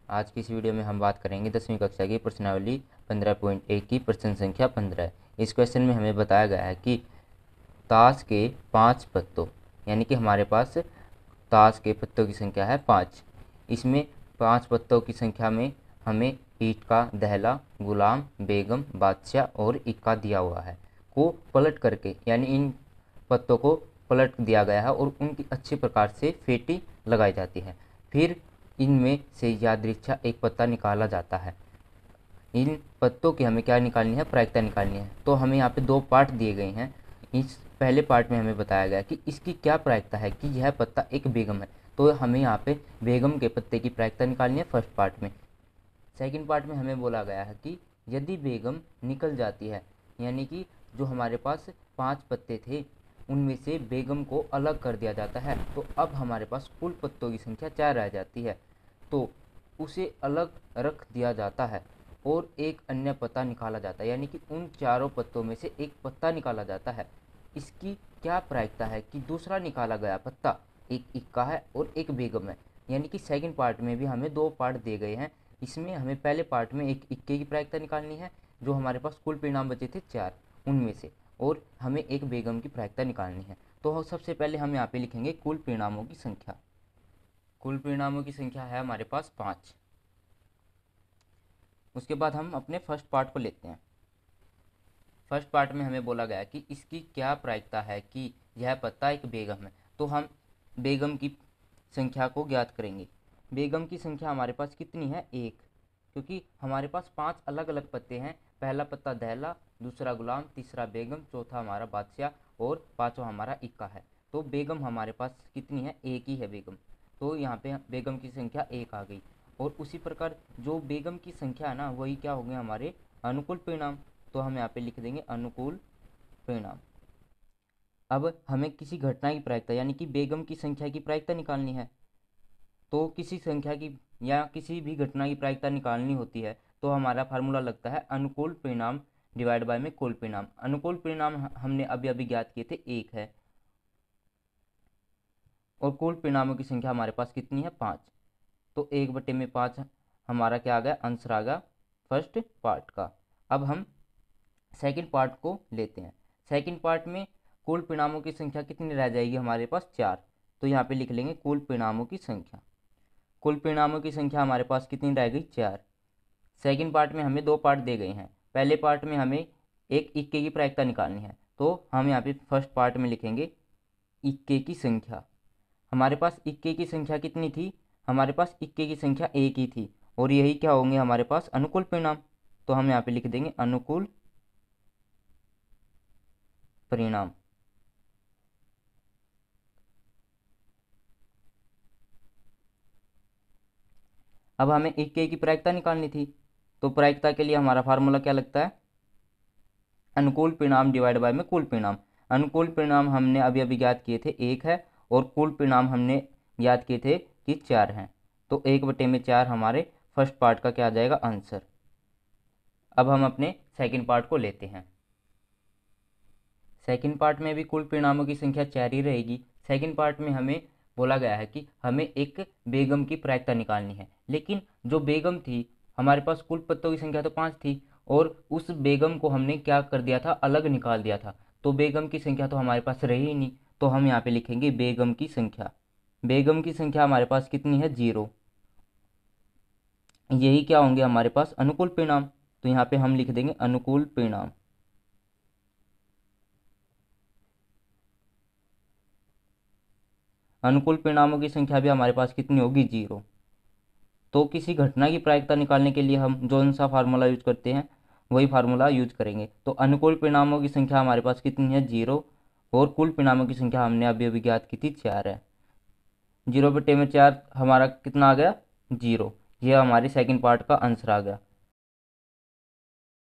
आज की इस वीडियो में हम बात करेंगे 10वीं कक्षा की प्रश्नावली 15.1 की प्रश्न संख्या 15। इस क्वेश्चन में हमें बताया गया है कि ताश के 5 पत्तों, यानी कि हमारे पास ताश के पत्तों की संख्या है 5। इसमें 5 पत्तों की संख्या में हमें ईंट का, दहला, गुलाम, बेगम, बादशाह और इक्का दिया हुआ है को पलट करके, यानी इन पत्तों को पलट दिया गया है और उनकी अच्छी प्रकार से फेटी लगाई जाती है। फिर इनमें से यादृच्छा एक पत्ता निकाला जाता है। इन पत्तों की हमें क्या निकालनी है, प्रायिकता निकालनी है। तो हमें यहाँ पे 2 पार्ट दिए गए हैं। इस पहले पार्ट में हमें बताया गया कि इसकी क्या प्रायिकता है कि यह पत्ता एक बेगम है। तो हमें यहाँ पे बेगम के पत्ते की प्रायिकता निकालनी है फर्स्ट पार्ट में। सेकंड पार्ट में हमें बोला गया है कि यदि बेगम निकल जाती है, यानी कि जो हमारे पास 5 पत्ते थे उनमें से बेगम को अलग कर दिया जाता है, तो अब हमारे पास कुल पत्तों की संख्या 4 रह जाती है। तो उसे अलग रख दिया जाता है और एक अन्य पत्ता निकाला जाता है, यानी कि उन चारों पत्तों में से एक पत्ता निकाला जाता है। इसकी क्या प्रायिकता है कि दूसरा निकाला गया पत्ता एक इक्का है और एक बेगम है। यानी कि सेकंड पार्ट में भी हमें 2 पार्ट दिए गए हैं। इसमें हमें पहले पार्ट में एक इक्के की प्रायिकता निकालनी है, जो हमारे पास कुल परिणाम बचे थे 4 उनमें से, और हमें एक बेगम की प्रायिकता निकालनी है। तो सबसे पहले हम यहाँ पे लिखेंगे कुल परिणामों की संख्या। कुल परिणामों की संख्या है हमारे पास 5। उसके बाद हम अपने फर्स्ट पार्ट को लेते हैं। फर्स्ट पार्ट में हमें बोला गया कि इसकी क्या प्रायिकता है कि यह पत्ता एक बेगम है। तो हम बेगम की संख्या को ज्ञात करेंगे। बेगम की संख्या हमारे पास कितनी है, 1, क्योंकि हमारे पास 5 अलग अलग पत्ते हैं। पहला पत्ता दहला, दूसरा गुलाम, तीसरा बेगम, चौथा हमारा बादशाह और पांचवा हमारा इक्का है। तो बेगम हमारे पास कितनी है, 1 ही है बेगम। तो यहाँ पे बेगम की संख्या 1 आ गई। और उसी प्रकार जो बेगम की संख्या है ना, वही क्या हो गए हमारे अनुकूल परिणाम। तो हम यहाँ पे लिख देंगे अनुकूल परिणाम। अब हमें किसी घटना की प्रायिकता, यानी कि बेगम की संख्या की प्रायिकता निकालनी है। तो किसी संख्या की या किसी भी घटना की प्रायिकता निकालनी होती है तो हमारा फार्मूला लगता है अनुकूल परिणाम डिवाइड बाय में कुल परिणाम। अनुकूल परिणाम हमने अभी अभी ज्ञात किए थे, 1 है, और कुल परिणामों की संख्या हमारे पास कितनी है, 5। तो 1/5 हमारा क्या आ गया, आंसर आ गया फर्स्ट पार्ट का। अब हम सेकंड पार्ट को लेते हैं। सेकंड पार्ट में कुल परिणामों की संख्या कितनी रह जाएगी हमारे पास, 4। तो यहाँ पे लिख लेंगे कुल परिणामों की संख्या। कुल परिणामों की संख्या हमारे पास कितनी रह गई, 4। सेकंड पार्ट में हमें 2 पार्ट दे गए हैं। पहले पार्ट में हमें एक इक्के की प्रायिकता निकालनी है, तो हम यहाँ पे फर्स्ट पार्ट में लिखेंगे इक्के की संख्या। हमारे पास इक्के की संख्या कितनी थी, हमारे पास इक्के की संख्या 1 ही थी, और यही क्या होंगे हमारे पास अनुकूल परिणाम। तो हम यहाँ पे लिख देंगे अनुकूल परिणाम। अब हमें इक्के की प्रायिकता निकालनी थी, तो प्रायिकता के लिए हमारा फार्मूला क्या लगता है, अनुकूल परिणाम डिवाइड बाय में कुल परिणाम। अनुकूल परिणाम हमने अभी अभी ज्ञात किए थे, 1 है, और कुल परिणाम हमने ज्ञात किए थे कि 4 हैं। तो 1/4 हमारे फर्स्ट पार्ट का क्या आ जाएगा, आंसर। अब हम अपने सेकंड पार्ट को लेते हैं। सेकंड पार्ट में भी कुल परिणामों की संख्या 4 ही रहेगी। सेकंड पार्ट में हमें बोला गया है कि हमें एक बेगम की प्रायिकता निकालनी है, लेकिन जो बेगम थी, हमारे पास कुल पत्तों की संख्या तो 5 थी, और उस बेगम को हमने क्या कर दिया था, अलग निकाल दिया था। तो बेगम की संख्या तो हमारे पास रही ही नहीं। तो हम यहाँ पे लिखेंगे बेगम की संख्या। बेगम की संख्या हमारे पास कितनी है, 0। यही क्या होंगे हमारे पास अनुकूल परिणाम। तो यहाँ पे हम लिख देंगे अनुकूल परिणाम। अनुकूल परिणामों की संख्या भी हमारे पास कितनी होगी, 0। तो किसी घटना की प्रायिकता निकालने के लिए हम जो सा फार्मूला यूज करते हैं वही फार्मूला यूज करेंगे। तो अनुकूल परिणामों की संख्या हमारे पास कितनी है, 0, और कुल परिणामों की संख्या हमने अभी अभी ज्ञात की थी, 4 है। 0/4 हमारा कितना आ गया, 0। यह हमारी सेकंड पार्ट का आंसर आ गया।